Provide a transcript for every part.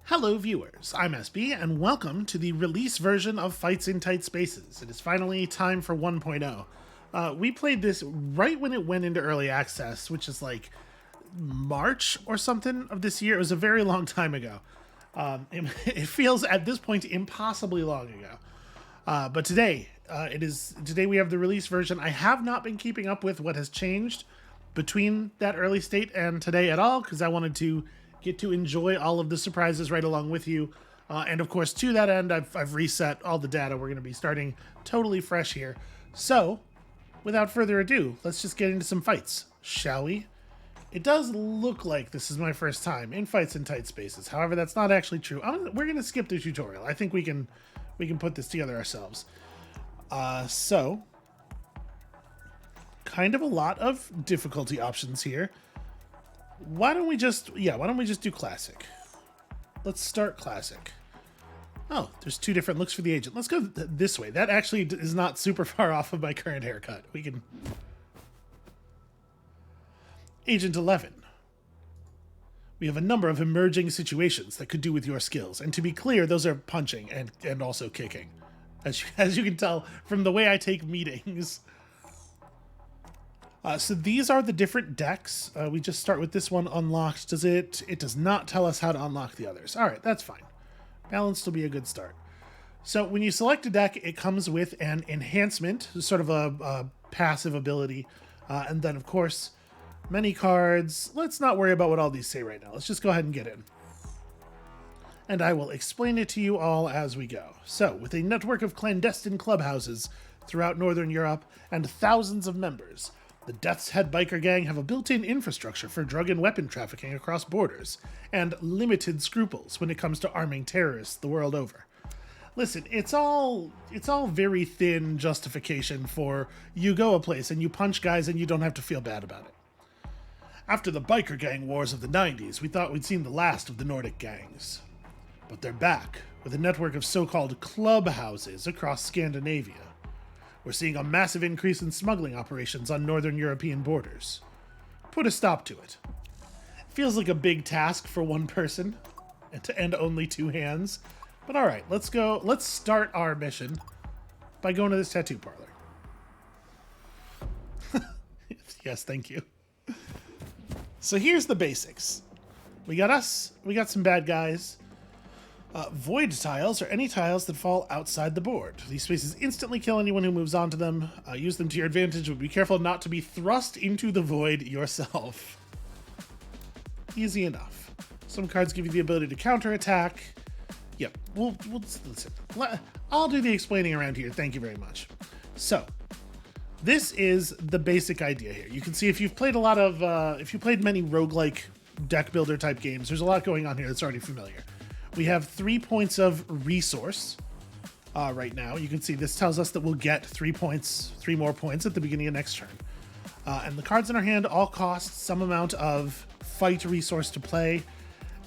Hello viewers, I'm SB, and welcome to the release version of Fights in Tight Spaces. It is finally time for 1.0. We played this right when it went into early access, which is like March or something of this year. It was a very long time ago. It feels at this point impossibly long ago. But today, today we have the release version. I have not been keeping up with what has changed between that early state and today at all, because I wanted to get to enjoy all of the surprises right along with you. And of course, to that end, I've reset all the data. We're going to be starting totally fresh here. So, without further ado, let's just get into some fights, shall we? It does look like this is my first time in Fights in Tight Spaces. However, that's not actually true. We're going to skip the tutorial. I think we can put this together ourselves. So, kind of a lot of difficulty options here. Why don't we just do classic? Let's start classic. Oh, there's two different looks for the agent. Let's go this way. That actually is not super far off of my current haircut. We can... Agent 11. We have a number of emerging situations that could do with your skills. And to be clear, those are punching and also kicking. As you can tell from the way I take meetings. So these are the different decks. We just start with this one unlocked. It does not tell us how to unlock the others. All right, that's fine. Balanced will be a good start. So when you select a deck, it comes with an enhancement, sort of a passive ability. And then, of course, many cards. Let's not worry about what all these say right now. Let's just go ahead and get in. And I will explain it to you all as we go. So, with a network of clandestine clubhouses throughout Northern Europe and thousands of members, the Death's Head biker gang have a built-in infrastructure for drug and weapon trafficking across borders, and limited scruples when it comes to arming terrorists the world over. Listen, it's all very thin justification for you go a place and you punch guys and you don't have to feel bad about it. After the biker gang wars of the 90s, we thought we'd seen the last of the Nordic gangs. But they're back, with a network of so-called clubhouses across Scandinavia. We're seeing a massive increase in smuggling operations on northern European borders. Put a stop to it. Feels like a big task for one person, and only two hands. But alright, let's start our mission by going to this tattoo parlor. Yes, thank you. So here's the basics. We got some bad guys. Void tiles are any tiles that fall outside the board. These spaces instantly kill anyone who moves onto them. Use them to your advantage, but be careful not to be thrust into the void yourself. Easy enough. Some cards give you the ability to counterattack. Yep, we'll listen. I'll do the explaining around here. Thank you very much. So, this is the basic idea here. You can see if you've played if you played many roguelike deck builder type games, there's a lot going on here that's already familiar. We have 3 points of resource right now. You can see this tells us that we'll get 3 more points at the beginning of next turn. And the cards in our hand all cost some amount of fight resource to play.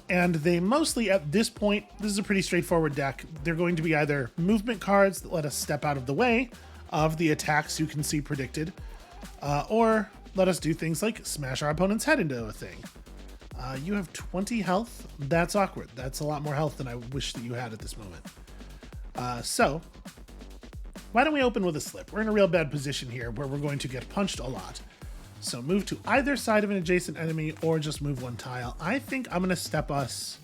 And they mostly, at this point, this is a pretty straightforward deck. They're going to be either movement cards that let us step out of the way of the attacks you can see predicted, or let us do things like smash our opponent's head into a thing. You have 20 health. That's awkward. That's a lot more health than I wish that you had at this moment. So, why don't we open with a slip? We're in a real bad position here where we're going to get punched a lot. So move to either side of an adjacent enemy or just move one tile. I think I'm going to step us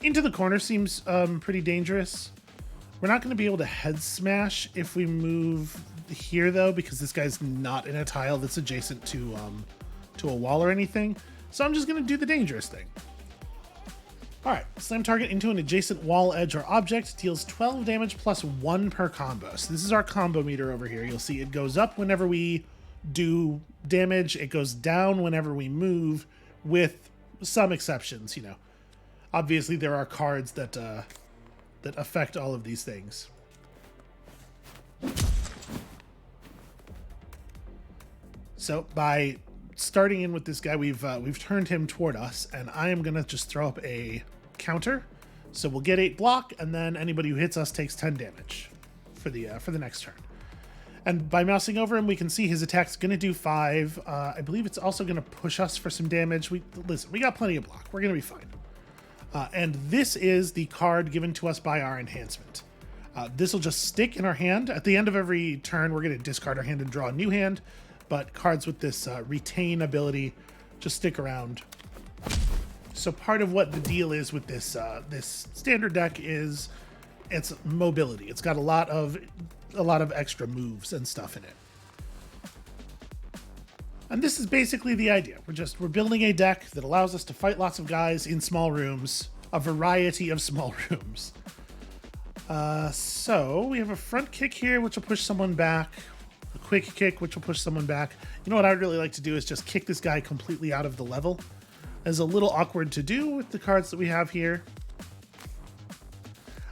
into the corner. Seems pretty dangerous. We're not going to be able to head smash if we move here, though, because this guy's not in a tile that's adjacent to a wall or anything. So I'm just going to do the dangerous thing. Alright, slam target into an adjacent wall, edge, or object. Deals 12 damage plus 1 per combo. So this is our combo meter over here. You'll see it goes up whenever we do damage. It goes down whenever we move, with some exceptions, you know. Obviously, there are cards that affect all of these things. So by starting in with this guy, we've turned him toward us, and I am gonna just throw up a counter. So we'll get 8 block, and then anybody who hits us takes 10 damage for the next turn. And by mousing over him, we can see his attack's going to do 5. I believe it's also going to push us for some damage. Listen, we got plenty of block. We're going to be fine. And this is the card given to us by our enhancement. This will just stick in our hand. At the end of every turn, we're going to discard our hand and draw a new hand. But cards with this retain ability just stick around. So part of what the deal is with this this standard deck is its mobility. It's got a lot of extra moves and stuff in it. And this is basically the idea. We're building a deck that allows us to fight lots of guys in small rooms, a variety of small rooms. So we have a front kick here, which will push someone back. A quick kick, which will push someone back. You know what I'd really like to do is just kick this guy completely out of the level. It's a little awkward to do with the cards that we have here.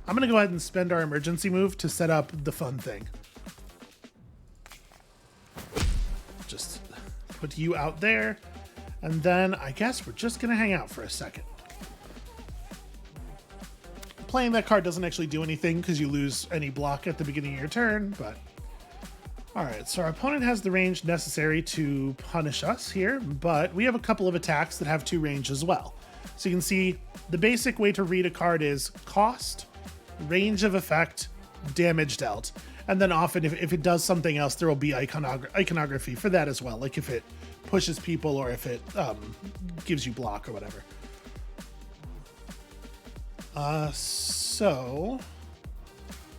I'm going to go ahead and spend our emergency move to set up the fun thing. Just put you out there, and then I guess we're just going to hang out for a second. Playing that card doesn't actually do anything because you lose any block at the beginning of your turn, but... Alright, so our opponent has the range necessary to punish us here, but we have a couple of attacks that have 2 range as well. So you can see the basic way to read a card is cost, range of effect, damage dealt, and then often if it does something else, there will be iconography for that as well, like if it pushes people or if it gives you block or whatever. So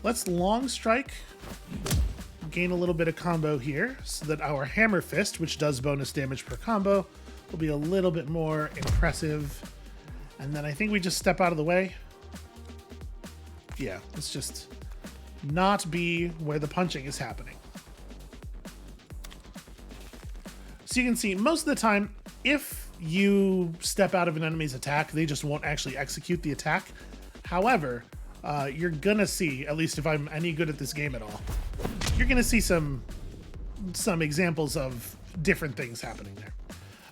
let's long strike, gain a little bit of combo here so that our hammer fist, which does bonus damage per combo, will be a little bit more impressive. And then I think we just step out of the way. Yeah, let's just not be where the punching is happening. So you can see most of the time, if you step out of an enemy's attack, they just won't actually execute the attack. However, you're gonna see, at least if I'm any good at this game at all, you're gonna see some examples of different things happening there.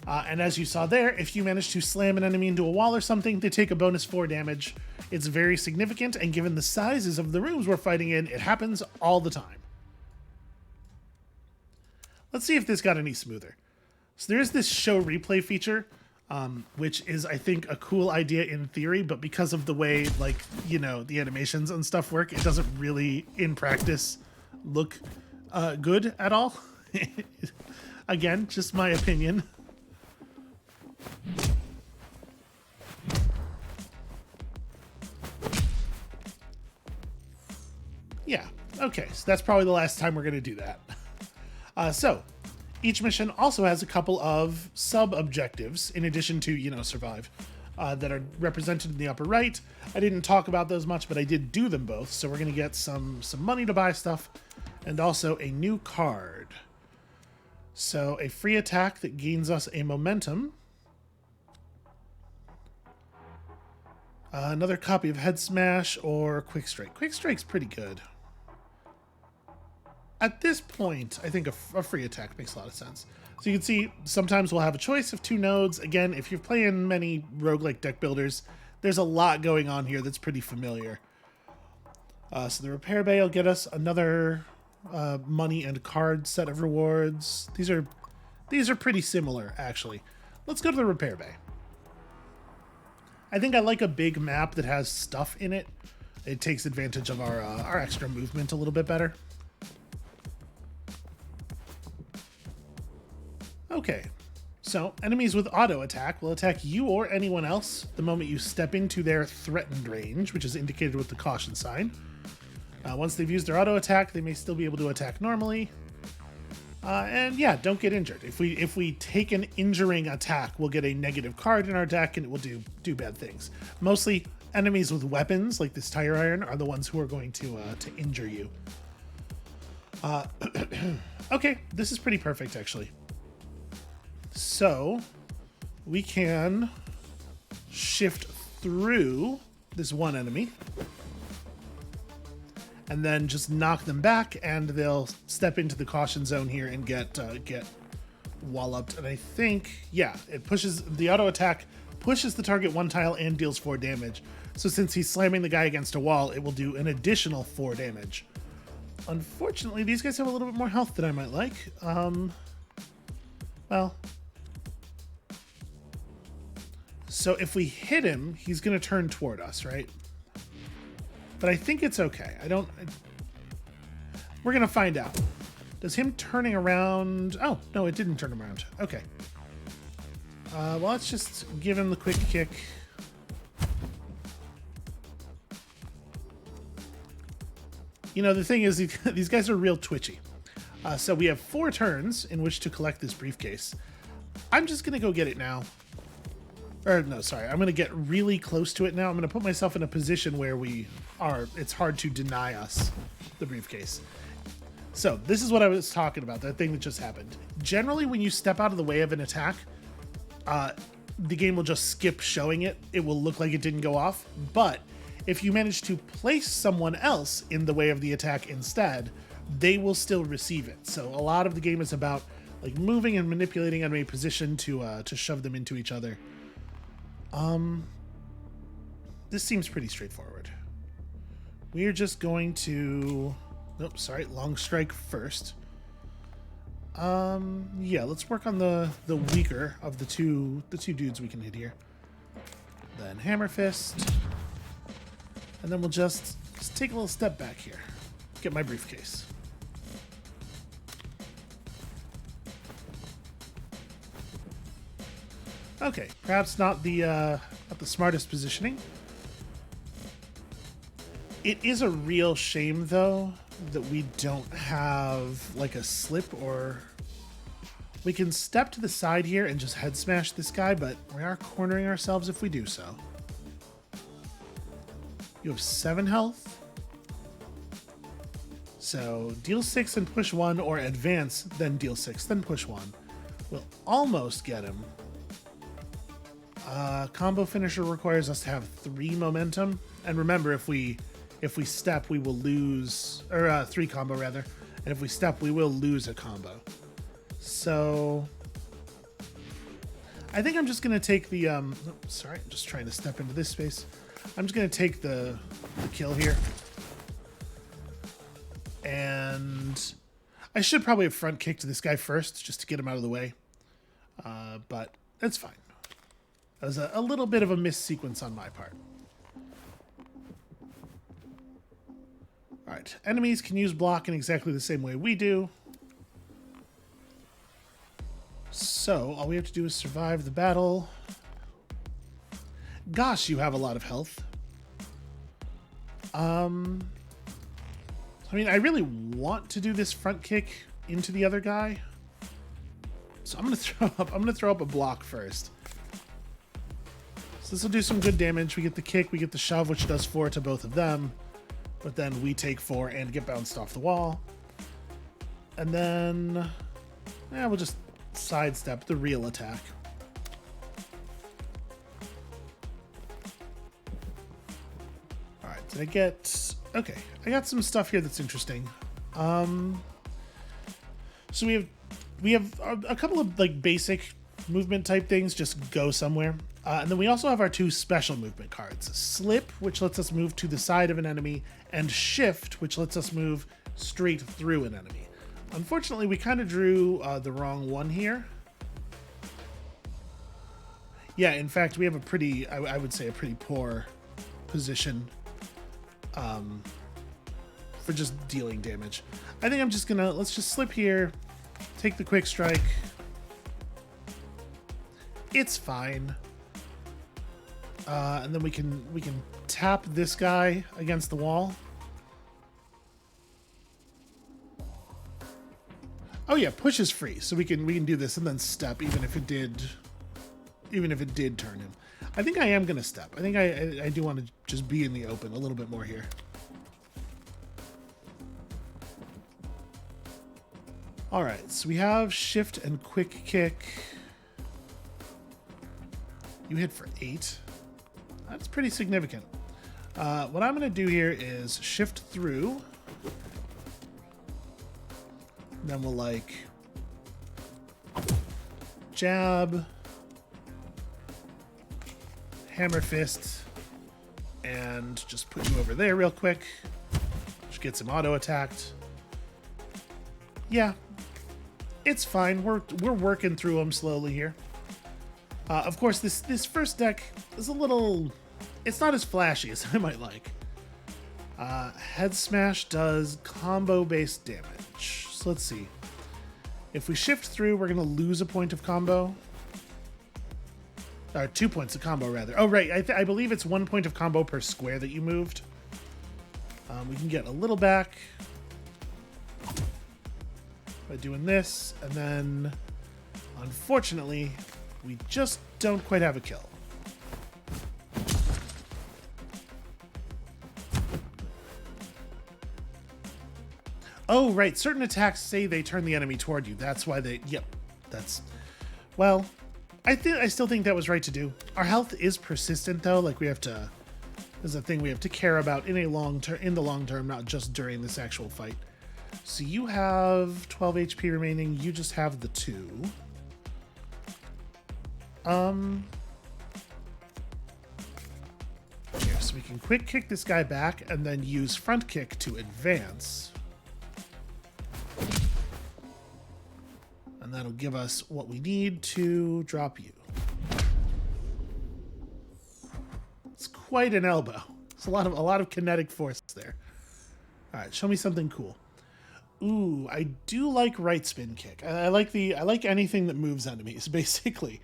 And as you saw there, if you manage to slam an enemy into a wall or something, they take a bonus 4 damage. It's very significant, and given the sizes of the rooms we're fighting in, it happens all the time. Let's see if this got any smoother. So there's this show replay feature, which is, I think, a cool idea in theory, but because of the way, like, you know, the animations and stuff work, it doesn't really, in practice, look good at all. Again, just my opinion. Yeah, okay, so that's probably the last time we're going to do that. So, each mission also has a couple of sub-objectives, in addition to, you know, survive, that are represented in the upper right. I didn't talk about those much, but I did do them both, so we're going to get some money to buy stuff, and also a new card. So, a free attack that gains us a momentum. Another copy of Head Smash or Quick Strike. Quick Strike's pretty good. At this point, I think a free attack makes a lot of sense. So you can see, sometimes we'll have a choice of 2 nodes. Again, if you're playing many roguelike deck builders, there's a lot going on here that's pretty familiar. So the Repair Bay will get us another money and card set of rewards. These are pretty similar, actually. Let's go to the Repair Bay. I think I like a big map that has stuff in it. It takes advantage of our extra movement a little bit better. Okay, so enemies with auto attack will attack you or anyone else the moment you step into their threatened range, which is indicated with the caution sign. Once they've used their auto attack, they may still be able to attack normally. And yeah, don't get injured. If we take an injuring attack, we'll get a negative card in our deck and it will do bad things. Mostly enemies with weapons, like this tire iron, are the ones who are going to injure you. Okay, this is pretty perfect, actually. So we can shift through this one enemy and then just knock them back, and they'll step into the caution zone here and get walloped. And I think, yeah, it pushes the auto attack, pushes the target 1 tile and deals 4 damage. So since he's slamming the guy against a wall, it will do an additional 4 damage. Unfortunately, these guys have a little bit more health than I might like. Well, So if we hit him, he's going to turn toward us, right? But I think it's okay. We're going to find out. Does him turning around... Oh, no, it didn't turn him around. Okay. Well, let's just give him the quick kick. You know, the thing is, these guys are real twitchy. So we have 4 turns in which to collect this briefcase. I'm just going to go get it now. Or, no, sorry. I'm going to get really close to it now. I'm going to put myself in a position where it's hard to deny us the briefcase. So, this is what I was talking about, that thing that just happened. Generally, when you step out of the way of an attack, the game will just skip showing it. It will look like it didn't go off. But if you manage to place someone else in the way of the attack instead, they will still receive it. So a lot of the game is about like moving and manipulating enemy position to shove them into each other. This seems pretty straightforward. We are just going to... Nope, sorry, long strike first. Yeah, let's work on the weaker of the two dudes we can hit here. Then hammer fist. And then we'll just take a little step back here. Get my briefcase. Okay, perhaps not the smartest positioning. It is a real shame, though, that we don't have like a slip, or we can step to the side here and just head smash this guy, but we are cornering ourselves if we do so. You have 7 health. So deal 6 and push 1, or advance, then deal 6, then push 1. We'll almost get him. Combo finisher requires us to have 3 momentum. And remember, if we step, we will lose, or 3 combo rather. And if we step, we will lose a combo. So I think I'm just going to take the, sorry, I'm just trying to step into this space. I'm just going to take the kill here. And I should probably have front kicked this guy first, just to get him out of the way. But that's fine. That was a little bit of a missed sequence on my part. Alright, enemies can use block in exactly the same way we do. So, all we have to do is survive the battle. Gosh, you have a lot of health. I mean, I really want to do this front kick into the other guy. So I'm gonna throw up a block first. So this will do some good damage. We get the kick, we get the shove, which does 4 to both of them. But then we take 4 and get bounced off the wall. And then we'll just sidestep the real attack. Alright, did I get... Okay, I got some stuff here that's interesting. So we have a couple of like basic movement type things, just go somewhere. And then we also have our 2 special movement cards. Slip, which lets us move to the side of an enemy, and Shift, which lets us move straight through an enemy. Unfortunately, we kind of drew the wrong one here. Yeah, in fact, we have a pretty, I would say a pretty poor position for just dealing damage. I think I'm just gonna, let's just slip here, take the quick strike. It's fine. And then we can tap this guy against the wall. Oh yeah, push is free, so we can do this and then step, even if it did turn him. I think I am gonna step. I think I do want to just be in the open a little bit more here. All right, so we have shift and quick kick. You hit for 8. That's pretty significant. What I'm going to do here is shift through. Then we'll like jab, hammer fist, and just put you over there real quick. Just gets him auto attacked. Yeah, it's fine. We're working through them slowly here. Of course, this first deck is a little... It's not as flashy as I might like. Head Smash does combo-based damage. So let's see. If we shift through, we're going to lose a point of combo. Or 2 points of combo, rather. Oh, right. I believe it's 1 point of combo per square that you moved. We can get a little back by doing this. And then, unfortunately, we just don't quite have a kill. Oh, right. Certain attacks say they turn the enemy toward you. That's why they... Yep. That's... Well, I still think that was right to do. Our health is persistent, though. Like, we have to... This is a thing we have to care about in the long term, not just during this actual fight. So you have 12 HP remaining. You just have the 2. Here, so we can quick kick this guy back and then use front kick to advance. And that'll give us what we need to drop you. It's quite an elbow. It's a lot of kinetic force there. All right, show me something cool. Ooh, I do like right spin kick. I like anything that moves enemies, basically.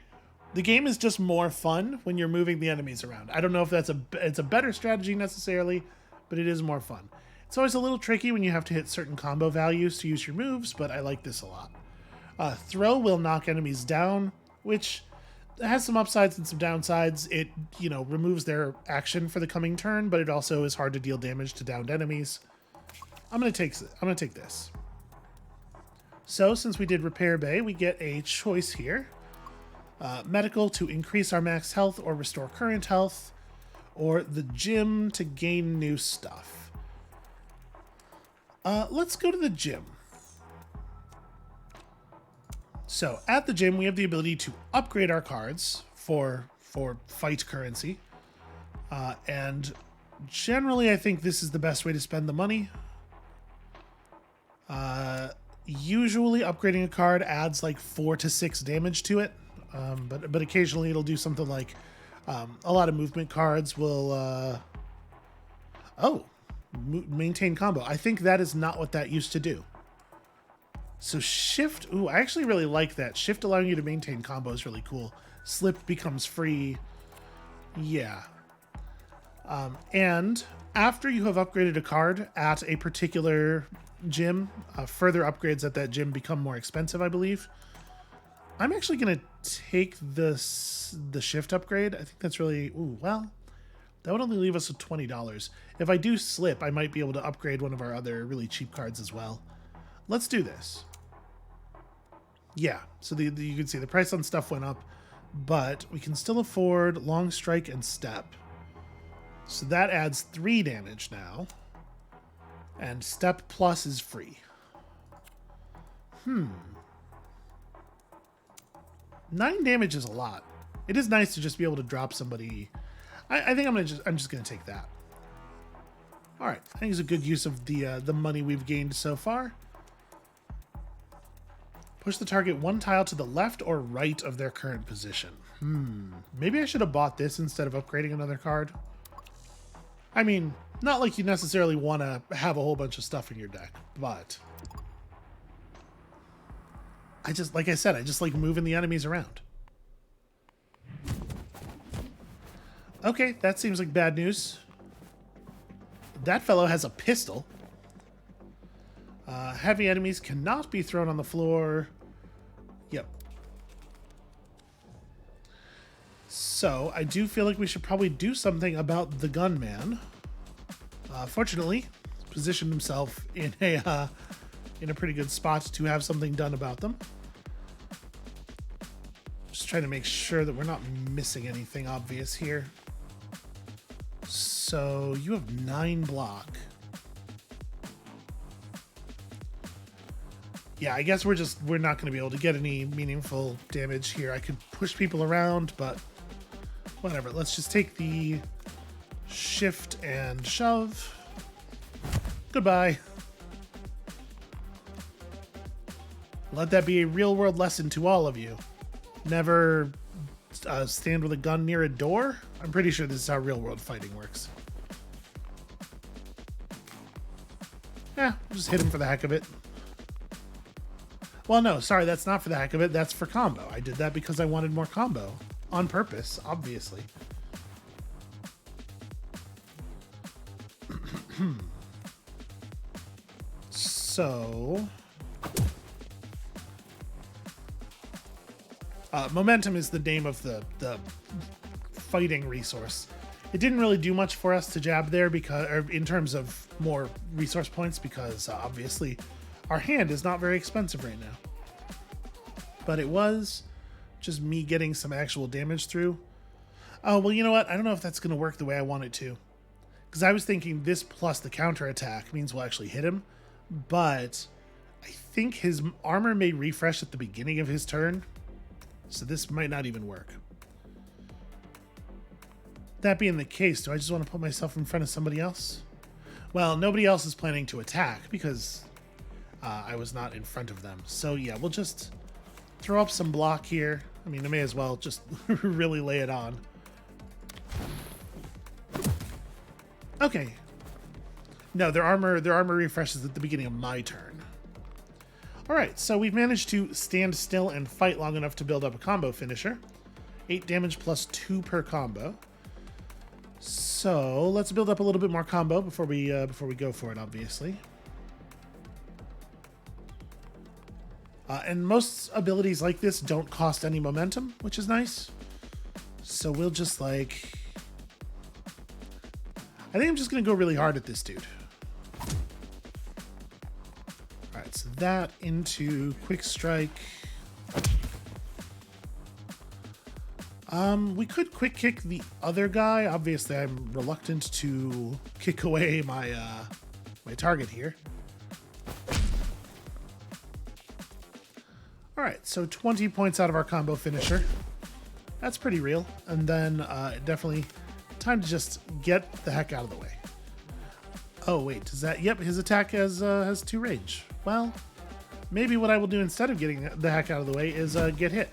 The game is just more fun when you're moving the enemies around. I don't know if it's a better strategy necessarily, but it is more fun. It's always a little tricky when you have to hit certain combo values to use your moves, but I like this a lot. Throw will knock enemies down, which has some upsides and some downsides. It, removes their action for the coming turn, but it also is hard to deal damage to downed enemies. I'm gonna take this. So since we did Repair Bay, we get a choice here. Medical to increase our max health or restore current health, or the gym to gain new stuff. Let's go to the gym. So at the gym, we have the ability to upgrade our cards for fight currency. And generally, I think this is the best way to spend the money. Usually upgrading a card adds like 4 to 6 damage to it. But occasionally it'll do something like a lot of movement cards will maintain combo. I think that is not what that used to do. So shift, ooh, I actually really like that. Shift allowing you to maintain combo is really cool. Slip becomes free. Yeah. And after you have upgraded a card at a particular gym, further upgrades at that gym become more expensive, I believe. I'm actually going to take the shift upgrade. I think that's really... Ooh, well, that would only leave us with $20. If I do slip, I might be able to upgrade one of our other really cheap cards as well. Let's do this. Yeah, so you can see the price on stuff went up, but we can still afford Long Strike and Step. So that adds 3 damage now. And Step Plus is free. 9 damage is a lot. It is nice to just be able to drop somebody. I think I'm just gonna take that. All right, I think it's a good use of the money we've gained so far. Push the target 1 tile to the left or right of their current position. Maybe I should have bought this instead of upgrading another card. I mean, not like you necessarily want to have a whole bunch of stuff in your deck, but like I said, I just like moving the enemies around. Okay, that seems like bad news. That fellow has a pistol. Heavy enemies cannot be thrown on the floor. Yep. So, I do feel like we should probably do something about the gunman. Fortunately, positioned himself in a pretty good spot to have something done about them. Just trying to make sure that we're not missing anything obvious here. So, you have 9 block. Yeah, I guess we're not going to be able to get any meaningful damage here. I could push people around, but whatever. Let's just take the shift and shove. Goodbye. Let that be a real-world lesson to all of you. Never stand with a gun near a door. I'm pretty sure this is how real world fighting works. Yeah, just hit him for the heck of it. Well, no, sorry, that's not for the heck of it. That's for combo. I did that because I wanted more combo. On purpose, obviously. So... momentum is the name of the fighting resource. It didn't really do much for us to jab there because, or in terms of more resource points, because obviously our hand is not very expensive right now. But it was just me getting some actual damage through. Oh, well, you know what? I don't know if that's going to work the way I want it to. Because I was thinking this plus the counterattack means we'll actually hit him. But I think his armor may refresh at the beginning of his turn. So this might not even work. That being the case, do I just want to put myself in front of somebody else? Well, nobody else is planning to attack because I was not in front of them. So yeah, we'll just throw up some block here. I mean, I may as well just really lay it on. Okay. No, their armor refreshes at the beginning of my turn. All right, so we've managed to stand still and fight long enough to build up a combo finisher. 8 damage plus 2 per combo. So let's build up a little bit more combo before we go for it, obviously. And most abilities like this don't cost any momentum, which is nice. So we'll just like... I think I'm just going to go really hard at this dude. Alright, so that into quick strike. We could quick kick the other guy. Obviously, I'm reluctant to kick away my my target here. Alright, so 20 points out of our combo finisher. That's pretty real. And then definitely time to just get the heck out of the way. Oh, wait, does that... Yep, his attack has 2 range. Well, maybe what I will do instead of getting the heck out of the way is get hit.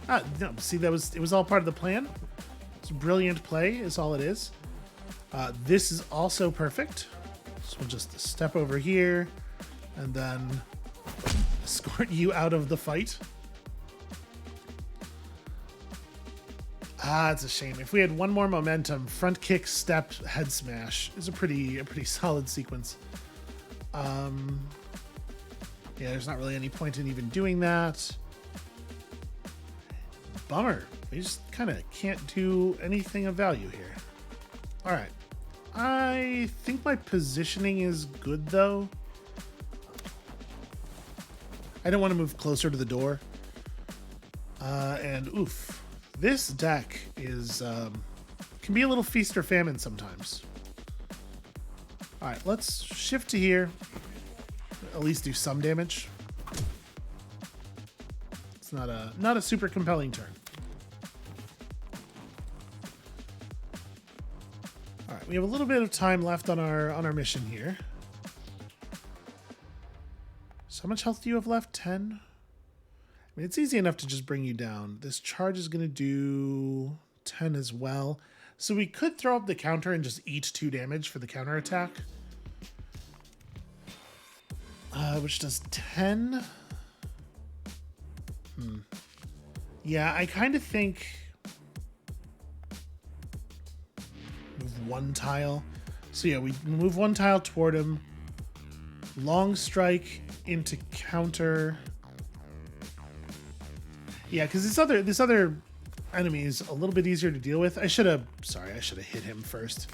Ah, no, see, it was all part of the plan. It's brilliant play is all it is. This is also perfect. So we'll just step over here and then escort you out of the fight. Ah, it's a shame. If we had one more momentum, front kick, step, head smash is a pretty solid sequence. Yeah, there's not really any point in even doing that. Bummer. We just kind of can't do anything of value here. All right. I think my positioning is good, though. I don't want to move closer to the door. And oof. This deck is can be a little feast or famine sometimes. All right, let's shift to here. At least do some damage. It's not a super compelling turn. All right, we have a little bit of time left on our mission here. So how much health do you have left? 10? I mean, it's easy enough to just bring you down. This charge is going to do 10 as well. So we could throw up the counter and just eat 2 damage for the counter attack. Which does 10. Yeah, I kind of think... Move 1 tile. So yeah, we move 1 tile toward him. Long strike into counter... Yeah, because this other enemy is a little bit easier to deal with. I should have hit him first.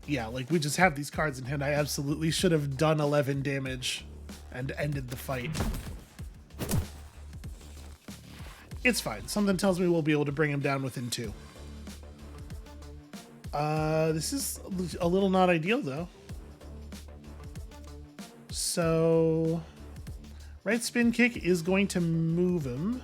Yeah, like we just have these cards in hand. I absolutely should have done 11 damage and ended the fight. It's fine. Something tells me we'll be able to bring him down within 2. This is a little not ideal though. So, right spin kick is going to move him.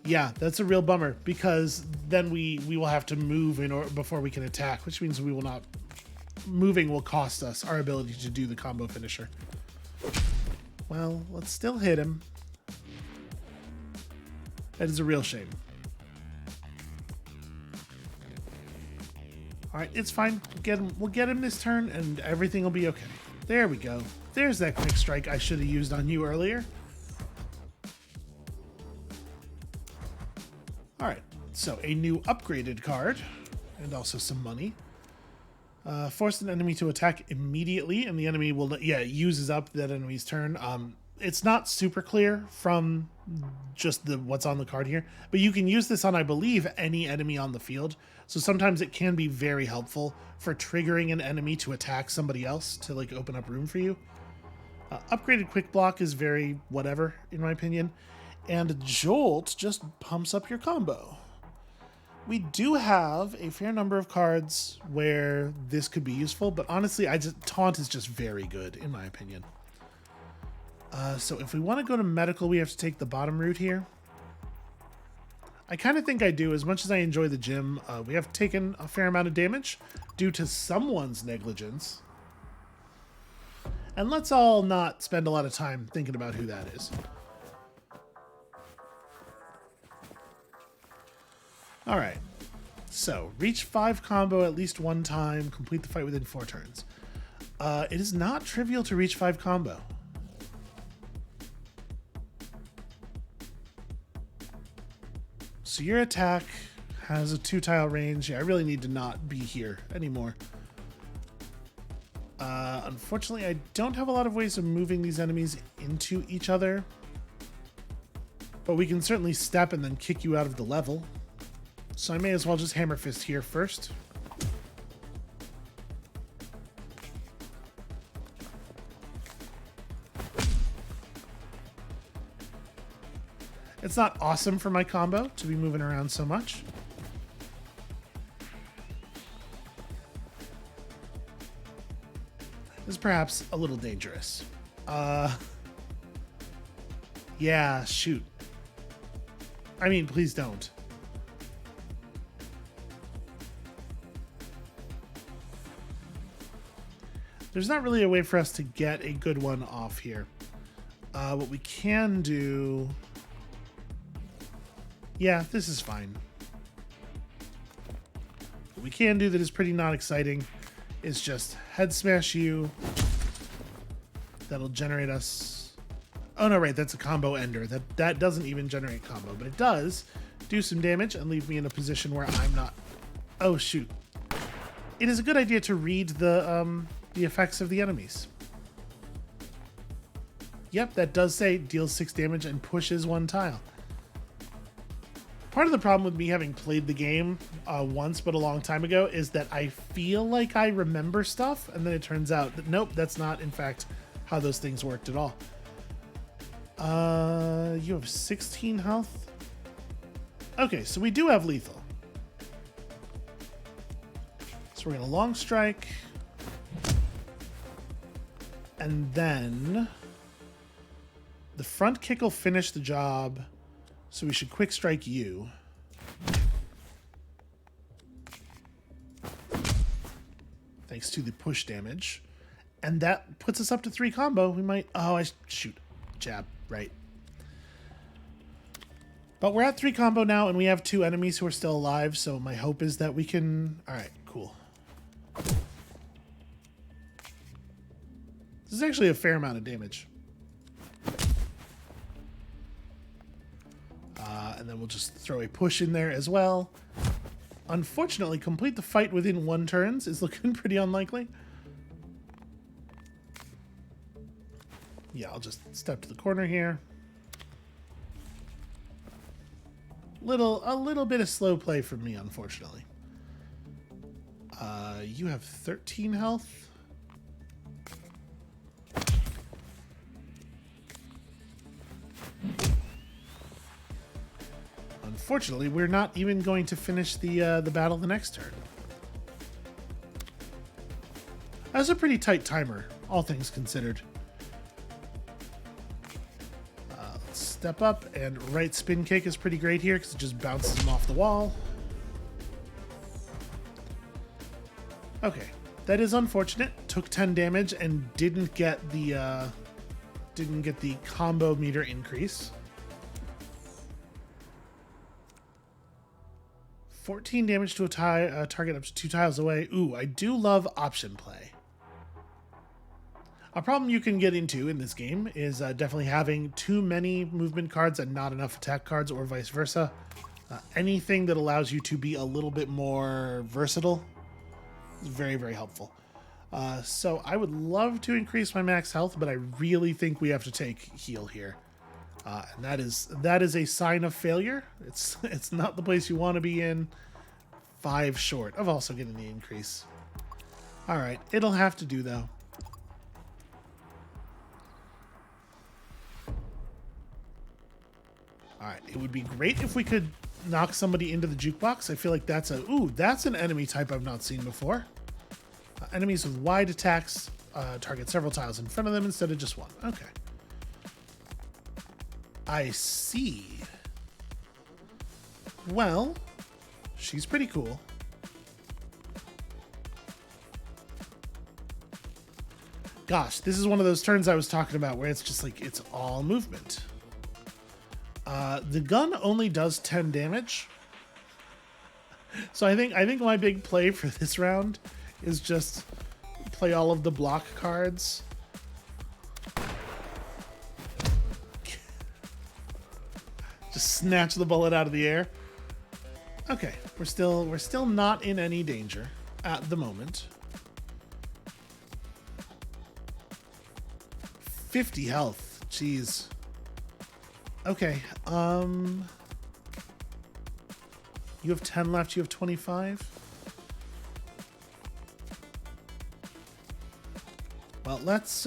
Yeah, that's a real bummer because then we will have to move in or before we can attack, which means we will not. Moving will cost us our ability to do the combo finisher. Well, let's still hit him. That is a real shame. All right, it's fine. We'll get him this turn, and everything will be okay. There we go. There's that quick strike I should have used on you earlier. All right, so a new upgraded card, and also some money. Force an enemy to attack immediately, and the enemy will, it uses up that enemy's turn. It's not super clear from just what's on the card here, but you can use this on, I believe, any enemy on the field. So sometimes it can be very helpful for triggering an enemy to attack somebody else to like open up room for you. Upgraded quick block is very whatever, in my opinion. And Jolt just pumps up your combo. We do have a fair number of cards where this could be useful, but honestly, Taunt is just very good, in my opinion. So if we want to go to medical, we have to take the bottom route here. I kind of think I do. As much as I enjoy the gym, we have taken a fair amount of damage due to someone's negligence. And let's all not spend a lot of time thinking about who that is. All right, so reach 5 combo at least one time, complete the fight within 4 turns. It is not trivial to reach 5 combo. So your attack has a 2-tile range. Yeah, I really need to not be here anymore. Unfortunately, I don't have a lot of ways of moving these enemies into each other. But we can certainly step and then kick you out of the level. So I may as well just hammer fist here first. It's not awesome for my combo to be moving around so much. This is perhaps a little dangerous. Yeah, shoot. I mean, please don't. There's not really a way for us to get a good one off here. What we can do... Yeah, this is fine. What we can do that is pretty not exciting is just head smash you. That'll generate us... Oh no, right, that's a combo ender. That doesn't even generate combo, but it does do some damage and leave me in a position where I'm not... Oh, shoot. It is a good idea to read the effects of the enemies. Yep, that does say deals 6 damage and pushes 1 tile. Part of the problem with me having played the game once but a long time ago is that I feel like I remember stuff, and then it turns out that nope, that's not in fact how those things worked at all. You have 16 health? Okay, so we do have lethal. So we're gonna long strike. And then the front kick will finish the job. So we should quick strike you. Thanks to the push damage. And that puts us up to 3 combo. We might... Oh, shoot. Jab. Right. But we're at 3 combo now, and we have 2 enemies who are still alive. So my hope is that we can... All right, cool. This is actually a fair amount of damage. And then we'll just throw a push in there as well. Unfortunately, complete the fight within 1 turn is looking pretty unlikely. Yeah, I'll just step to the corner here. A little bit of slow play from me, unfortunately. You have 13 health. Unfortunately, we're not even going to finish the battle the next turn. That was a pretty tight timer, all things considered. Let's step up, and right spin kick is pretty great here because it just bounces him off the wall. Okay, that is unfortunate. Took 10 damage and didn't get the combo meter increase. 14 damage to a target up to 2 tiles away. Ooh, I do love option play. A problem you can get into in this game is definitely having too many movement cards and not enough attack cards, or vice versa. Anything that allows you to be a little bit more versatile is very, very helpful. So I would love to increase my max health, but I really think we have to take heal here. And that is a sign of failure. It's not the place you want to be in. 5 short of also getting the increase. All right, it'll have to do though. All right, it would be great if we could knock somebody into the jukebox. I feel like that's an enemy type I've not seen before. Enemies with wide attacks target several tiles in front of them instead of just one. Okay. I see. Well, she's pretty cool. Gosh, this is one of those turns I was talking about where it's just like, it's all movement. The gun only does 10 damage. So I think my big play for this round is just play all of the block cards. Just snatch the bullet out of the air. Okay, we're still not in any danger at the moment. 50 health. Jeez. Okay, you have 10 left, you have 25. Well, let's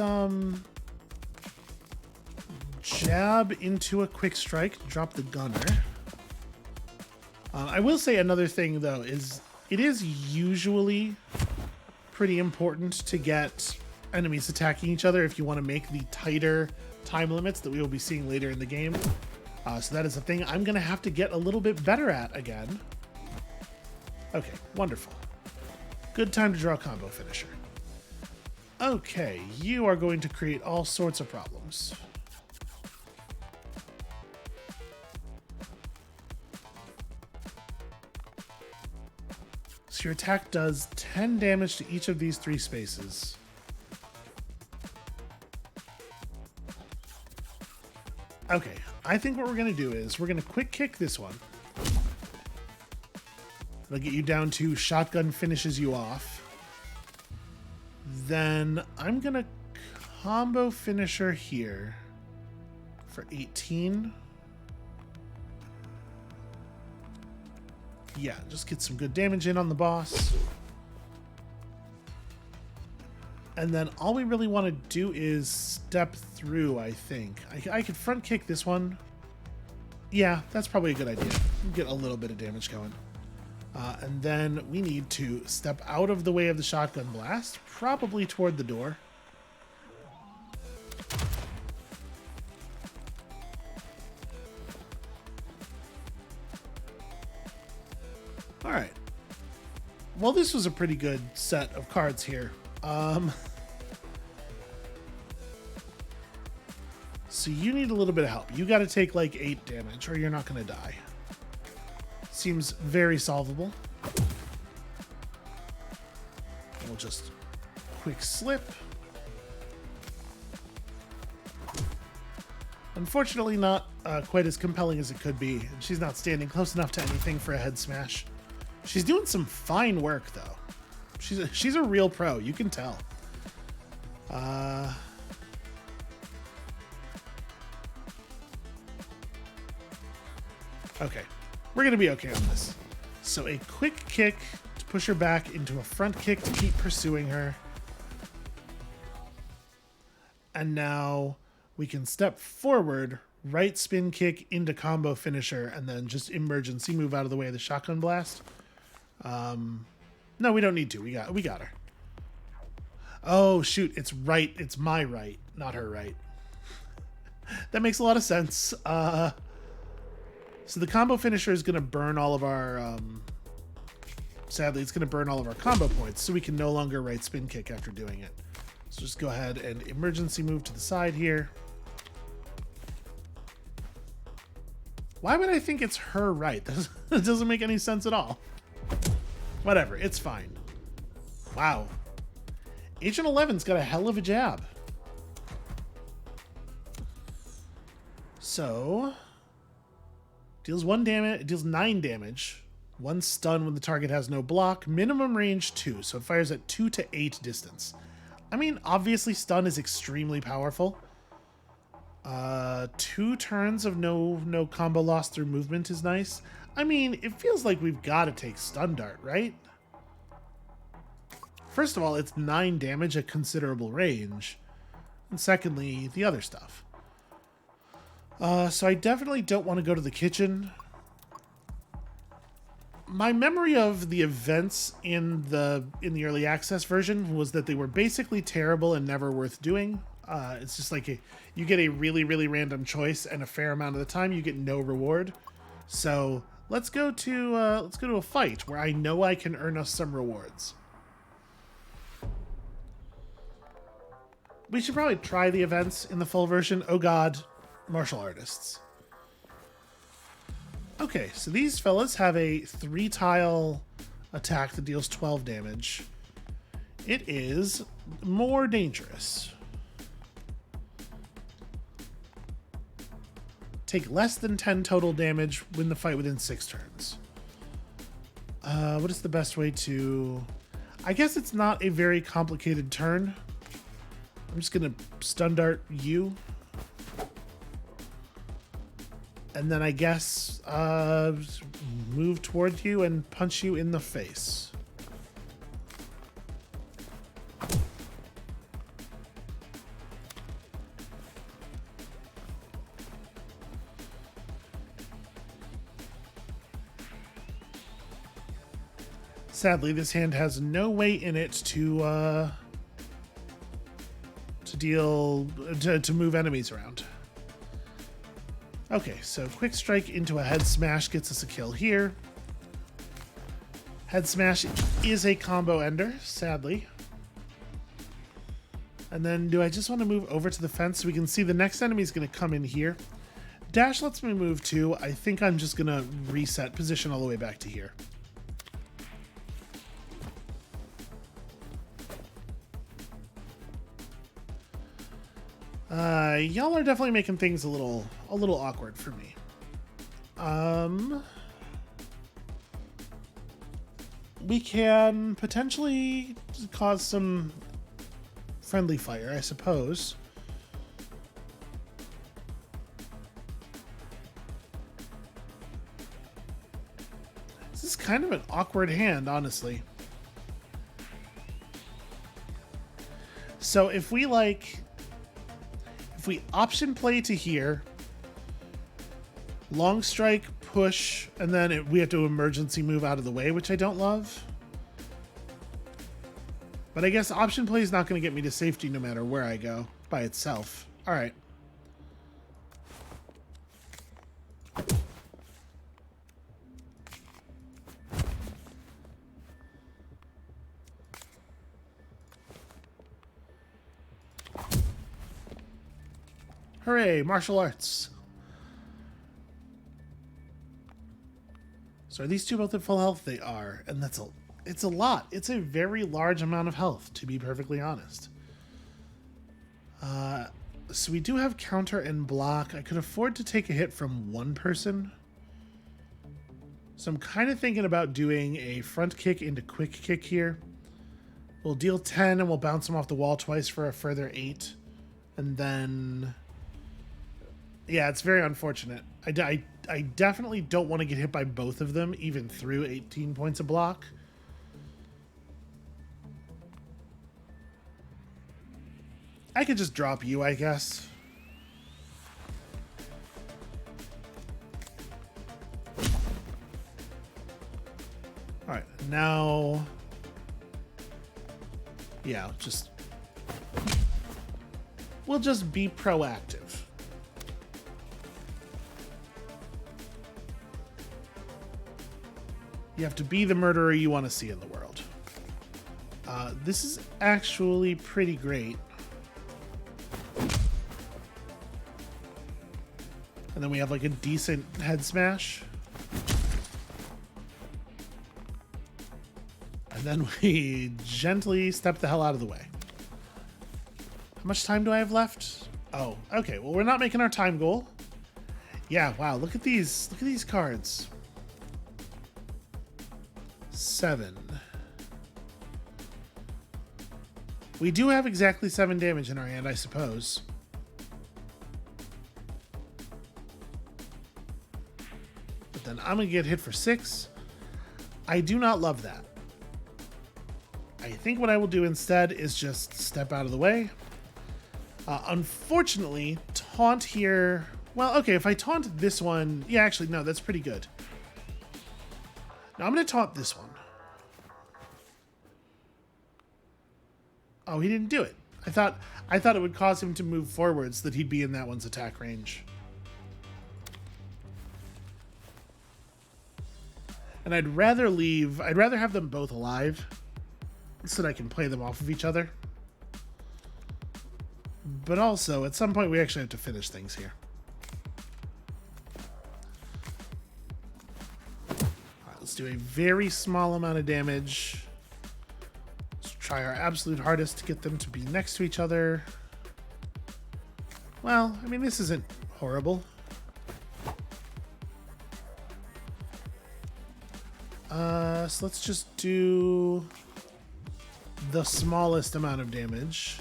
jab into a quick strike, drop the gunner. I will say another thing though is it is usually pretty important to get enemies attacking each other if you want to make the tighter time limits that we will be seeing later in the game. So that is a thing I'm going to have to get a little bit better at again. Okay, wonderful. Good time to draw a combo finisher. Okay, you are going to create all sorts of problems. So your attack does 10 damage to each of these 3 spaces. Okay, I think what we're going to do is we're going to quick kick this one. It'll get you down to shotgun finishes you off. Then I'm going to combo finisher here for 18. Yeah, just get some good damage in on the boss. And then all we really want to do is step through, I think. I could front kick this one. Yeah, that's probably a good idea. Get a little bit of damage going. And then we need to step out of the way of the shotgun blast, probably toward the door. All right. Well, this was a pretty good set of cards here. So you need a little bit of help. You got to take like 8 damage or you're not going to die. Seems very solvable. We'll just quick slip. Unfortunately not quite as compelling as it could be. She's not standing close enough to anything for a head smash. She's doing some fine work though. She's a real pro, you can tell. Okay, we're gonna be okay on this. So a quick kick to push her back into a front kick to keep pursuing her. And now we can step forward, right spin kick into combo finisher, and then just emergency move out of the way of the shotgun blast. No, we don't need to. We got her. Oh shoot, it's right. It's my right, not her right. That makes a lot of sense. So the combo finisher is going to burn all of our... sadly, it's going to burn all of our combo points, so we can no longer write spin kick after doing it. So just go ahead and emergency move to the side here. Why would I think it's her right? That doesn't make any sense at all. Whatever, it's fine. Wow. Agent 11's got a hell of a jab. So, deals 1 damage, deals 9 damage. 1 stun when the target has no block. Minimum range 2, so it fires at 2 to 8 distance. I mean, obviously stun is extremely powerful. 2 turns of no combo loss through movement is nice. I mean, it feels like we've got to take stun dart, right? First of all, it's 9 damage at considerable range. And secondly, the other stuff. So I definitely don't want to go to the kitchen. My memory of the events in the early access version was that they were basically terrible and never worth doing. It's just like you get a really, really random choice, and a fair amount of the time you get no reward. So let's go to a fight where I know I can earn us some rewards. We should probably try the events in the full version. Oh god, martial artists. Okay, so these fellas have a 3-tile attack that deals 12 damage. It is more dangerous. Take less than 10 total damage, win the fight within 6 turns. What is the best way to... I guess it's not a very complicated turn. I'm just going to stun dart you. And then I guess move toward you and punch you in the face. Sadly, this hand has no way in it to move enemies around. Okay, so quick strike into a head smash gets us a kill here. Head smash is a combo ender, sadly. And then do I just want to move over to the fence so we can see the next enemy is going to come in here? Dash lets me move too. I think I'm just going to reset position all the way back to here. Y'all are definitely making things a little awkward for me. We can potentially cause some friendly fire, I suppose. This is kind of an awkward hand, honestly. So if we option play to here, long strike, push, and then we have to emergency move out of the way, which I don't love. But I guess option play is not going to get me to safety no matter where I go by itself. All right. Hooray, martial arts. So are these two both at full health? They are, and it's a lot. It's a very large amount of health, to be perfectly honest. So we do have counter and block. I could afford to take a hit from one person. So I'm kind of thinking about doing a front kick into quick kick here. We'll deal 10 and we'll bounce him off the wall twice for a further 8. And then... yeah, it's very unfortunate. I definitely don't want to get hit by both of them, even through 18 points of block. I could just drop you, I guess. Alright, now... yeah, we'll just be proactive. You have to be the murderer you want to see in the world. This is actually pretty great. And then we have like a decent head smash. And then we gently step the hell out of the way. How much time do I have left? Oh, okay. Well, we're not making our time goal. Yeah, wow. Look at these. Look at these cards. 7. We do have exactly 7 damage in our hand, I suppose. But then I'm going to get hit for 6. I do not love that. I think what I will do instead is just step out of the way. Unfortunately, taunt here... Well, okay, if I taunt this one... Yeah, actually, no, that's pretty good. Now I'm going to taunt this one. Oh, he didn't do it. I thought it would cause him to move forwards, that he'd be in that one's attack range. And I'd rather have them both alive so that I can play them off of each other. But also, at some point, we actually have to finish things here. Alright, let's do a very small amount of damage. Let's try our absolute hardest to get them to be next to each other. Well, I mean, this isn't horrible. So let's just do the smallest amount of damage.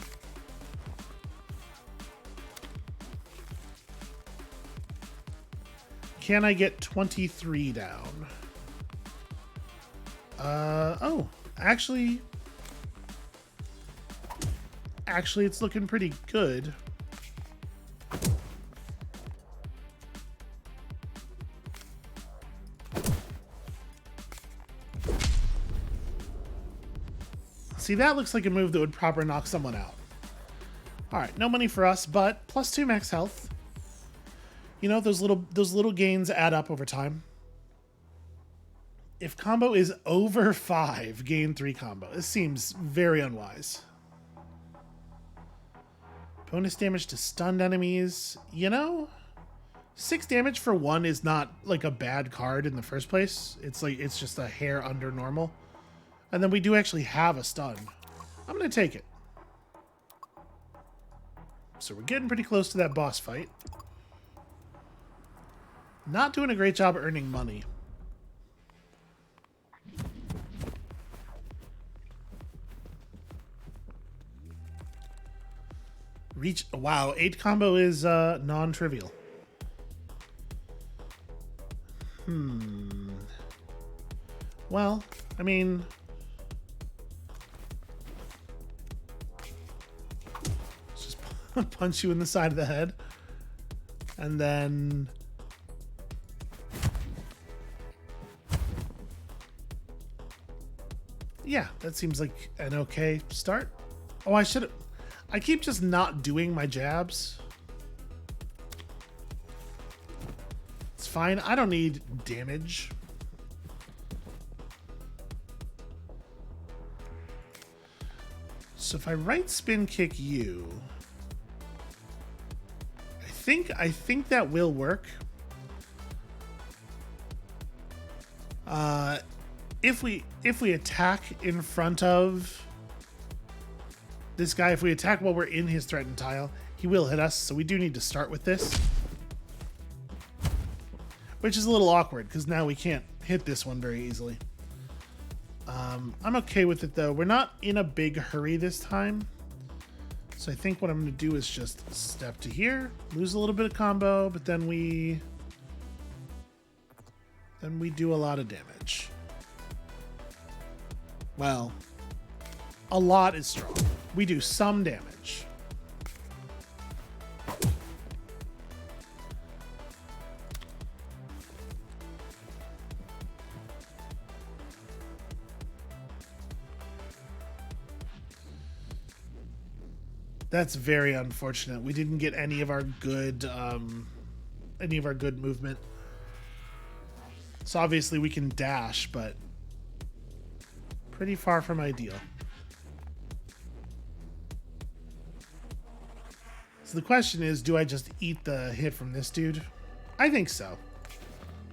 Can I get 23 down? Oh, actually, it's looking pretty good. See, that looks like a move that would proper knock someone out. All right, no money for us, but +2 max health. You know, those little gains add up over time. If combo is over 5, gain 3 combo. This seems very unwise. Bonus damage to stunned enemies. You know, 6 damage for 1 is not like a bad card in the first place. It's like, it's just a hair under normal. And then we do actually have a stun. I'm going to take it. So we're getting pretty close to that boss fight. Not doing a great job earning money. Reach. Wow, 8 combo is non-trivial. Well, I mean... let's just punch you in the side of the head. And then... yeah, that seems like an okay start. Oh, I should have... I keep just not doing my jabs. It's fine. I don't need damage. So if I right spin kick you, I think that will work. If we attack in front of this guy, if we attack while we're in his threatened tile, he will hit us, so we do need to start with this. Which is a little awkward, because now we can't hit this one very easily. I'm okay with it, though. We're not in a big hurry this time. So I think what I'm going to do is just step to here, lose a little bit of combo, but then we do a lot of damage. Well, a lot is strong. We do some damage. That's very unfortunate. We didn't get any of our good movement. So obviously we can dash, but Pretty far from ideal. So the question is, do I just eat the hit from this dude? I think so.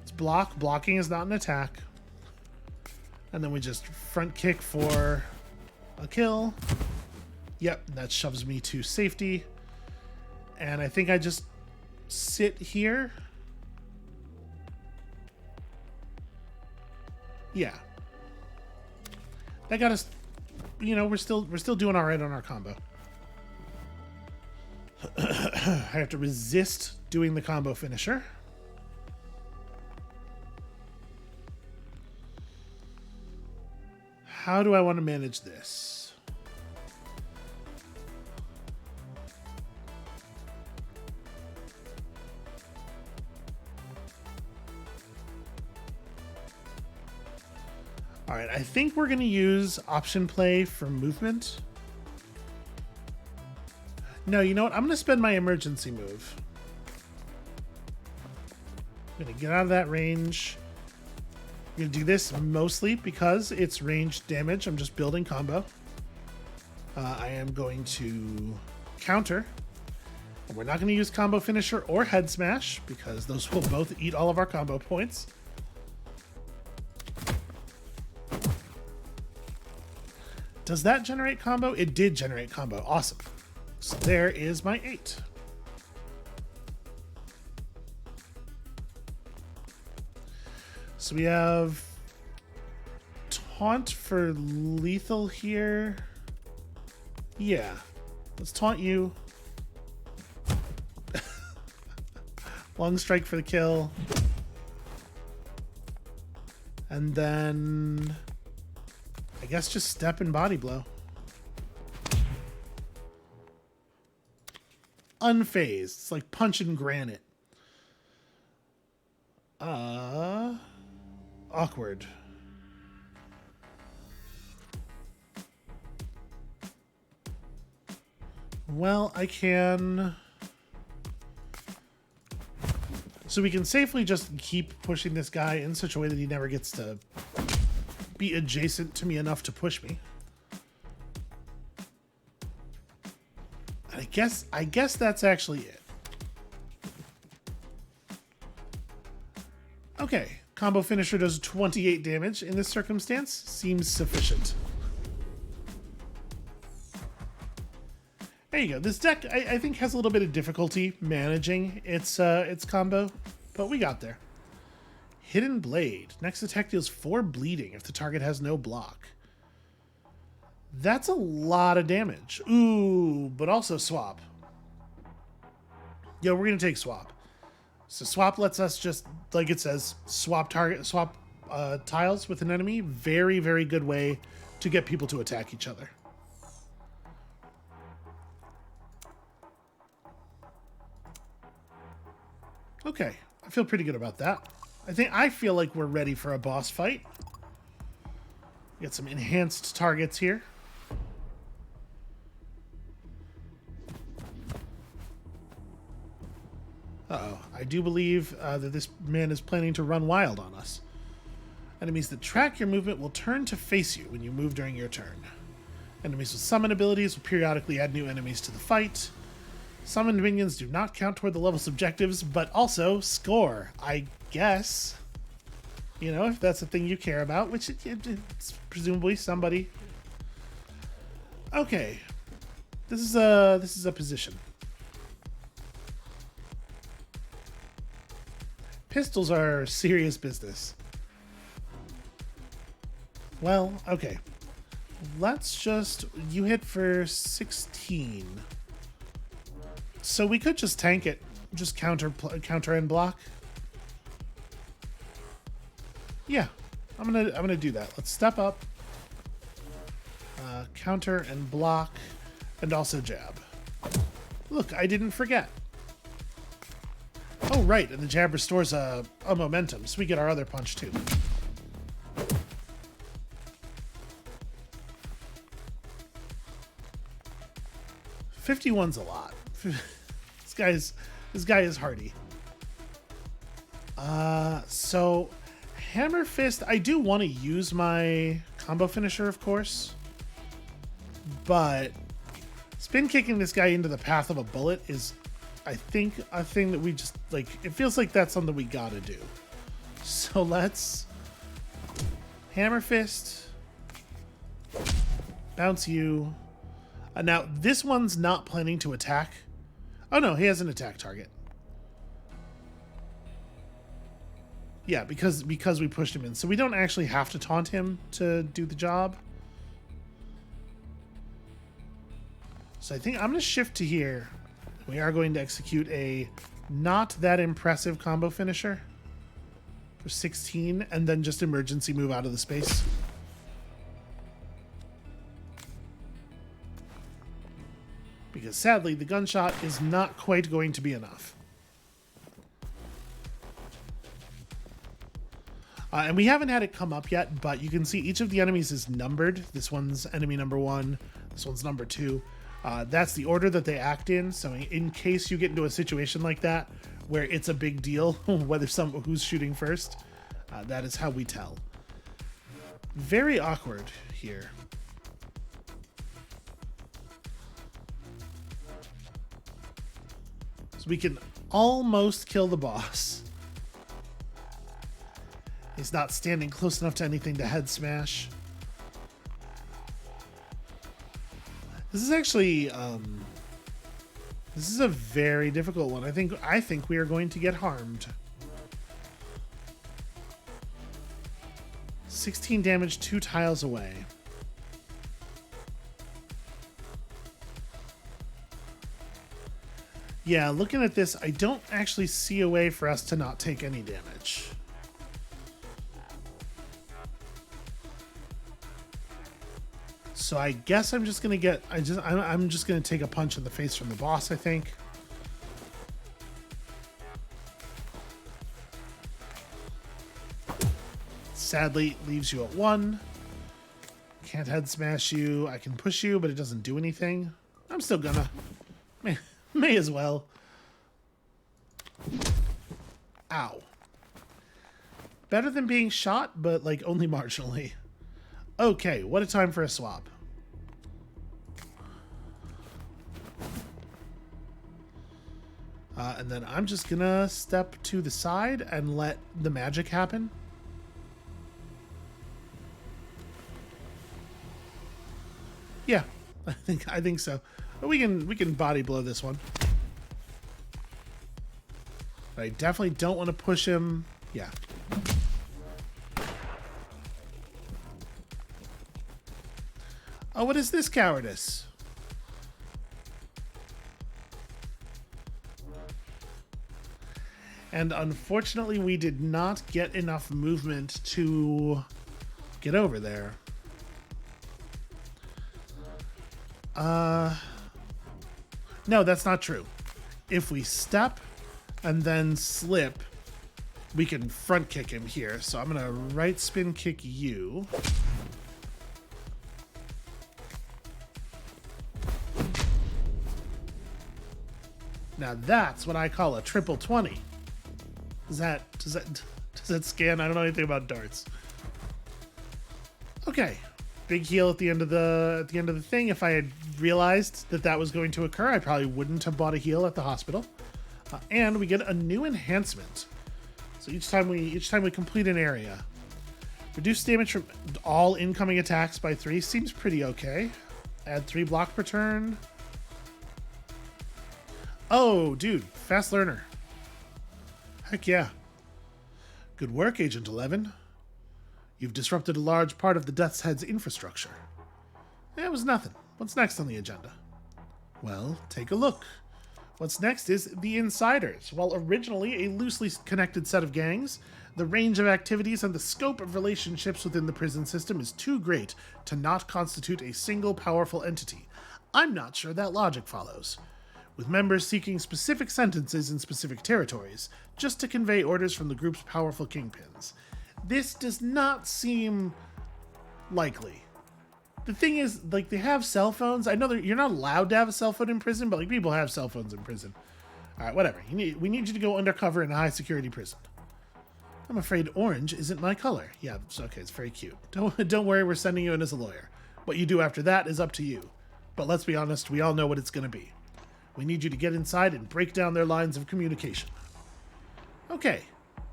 It's block. Blocking is not an attack. And then we just front kick for a kill. Yep, that shoves me to safety. And I think I just sit here. Yeah. That got us, you know, we're still doing all right on our combo. I have to resist doing the combo finisher. How do I want to manage this? All right, I think we're going to use option play for movement. No, you know what? I'm going to spend my emergency move. I'm going to get out of that range. I'm going to do this mostly because it's ranged damage. I'm just building combo. I am going to counter. And we're not going to use combo finisher or head smash because those will both eat all of our combo points. Does that generate combo? It did generate combo. Awesome. So there is my 8. So we have taunt for lethal here. Yeah. Let's taunt you. Long strike for the kill. And then I guess just step and body blow. Unfazed. It's like punching granite. Awkward. Well, I can... So we can safely just keep pushing this guy in such a way that he never gets to be adjacent to me enough to push me. I guess that's actually it. Okay, combo finisher does 28 damage in this circumstance. Seems sufficient. There you go. This deck, I think, has a little bit of difficulty managing its combo, but we got there. Hidden Blade. Next attack deals 4 bleeding if the target has no block. That's a lot of damage. Ooh, but also swap. Yeah, we're going to take swap. So swap lets us just, like it says, swap tiles with an enemy. Very, very good way to get people to attack each other. Okay, I feel pretty good about that. I feel like we're ready for a boss fight. Get some enhanced targets here. Uh-oh. I do believe that this man is planning to run wild on us. Enemies that track your movement will turn to face you when you move during your turn. Enemies with summon abilities will periodically add new enemies to the fight. Summoned minions do not count toward the level's objectives, but also score, I guess. You know, if that's the thing you care about, which it's presumably somebody. Okay. This is a position. Pistols are serious business. Well, okay. Let's just... You hit for 16. So we could just tank it. Just counter and block. Yeah. I'm gonna do that. Let's step up. Counter and block. And also jab. Look, I didn't forget. Oh, right, and the jab restores a momentum, so we get our other punch, too. $51's a lot. This guy is hardy. So, Hammer Fist, I do want to use my combo finisher, of course. But spin kicking this guy into the path of a bullet is, I think, a thing that we just, like, it feels like that's something we gotta do. So let's hammer fist, bounce you. Now, this one's not planning to attack. Oh no, he has an attack target. Yeah, because we pushed him in. So we don't actually have to taunt him to do the job. So I think I'm going to shift to here. We are going to execute a not that impressive combo finisher for 16, and then just emergency move out of the space. Because sadly, the gunshot is not quite going to be enough. And we haven't had it come up yet, but you can see each of the enemies is numbered. This one's enemy number 1. This one's number 2. That's the order that they act in. So in case you get into a situation like that, where it's a big deal, whether who's shooting first, that is how we tell. Very awkward here. So we can almost kill the boss. He's not standing close enough to anything to head smash. This is actually, this is a very difficult one. I think we are going to get harmed. 16 damage, 2 tiles away. Yeah, looking at this, I don't actually see a way for us to not take any damage. So I guess I'm just gonna get. I'm just gonna take a punch in the face from the boss, I think. Sadly, leaves you at 1. Can't head smash you. I can push you, but it doesn't do anything. I'm still gonna. May as well. Ow. Better than being shot, but like only marginally. Okay, what a time for a swap. And then I'm just gonna step to the side and let the magic happen. Yeah, I think so. But we can body blow this one. But I definitely don't want to push him. Yeah. Oh, what is this cowardice? And unfortunately, we did not get enough movement to get over there. No, that's not true. If we step and then slip, we can front kick him here. So I'm gonna right spin kick you. Now that's what I call a triple 20. Does that scan? I don't know anything about darts. Okay, big heal at the end of the thing. If I had realized that was going to occur, I probably wouldn't have bought a heal at the hospital. And we get a new enhancement. So each time we complete an area, reduce damage from all incoming attacks by 3 seems pretty okay. Add 3 block per turn. Oh, dude, fast learner. Heck yeah. Good work, Agent 11. You've disrupted a large part of the Death's Head's infrastructure. It was nothing. What's next on the agenda? Well, take a look. What's next is the Insiders. While originally a loosely connected set of gangs, the range of activities and the scope of relationships within the prison system is too great to not constitute a single powerful entity. I'm not sure that logic follows. With members seeking specific sentences in specific territories, just to convey orders from the group's powerful kingpins. This does not seem likely. The thing is, like, they have cell phones. I know you're not allowed to have a cell phone in prison, but like people have cell phones in prison. All right, whatever. We need you to go undercover in a high security prison. I'm afraid orange isn't my color. Yeah, it's okay. It's very cute. Don't worry. We're sending you in as a lawyer. What you do after that is up to you. But let's be honest. We all know what it's going to be. We need you to get inside and break down their lines of communication. Okay.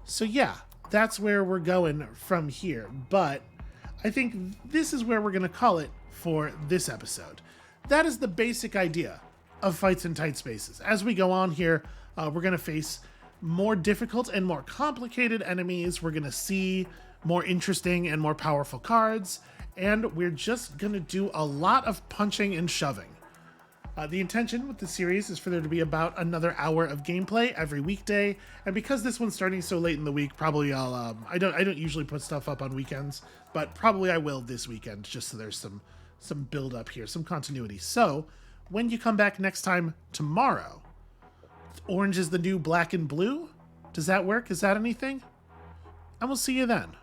So yeah, that's where we're going from here. But I think this is where we're going to call it for this episode. That is the basic idea of Fights in Tight Spaces. As we go on here, we're going to face more difficult and more complicated enemies. We're going to see more interesting and more powerful cards, and we're just going to do a lot of punching and shoving. The intention with the series is for there to be about another hour of gameplay every weekday, and because this one's starting so late in the week, probably I'll I don't usually put stuff up on weekends, but probably I will this weekend, just so there's some build up here, some continuity. So when you come back next time tomorrow, orange is the new black and blue. Does that work? Is that anything? And we'll see you then.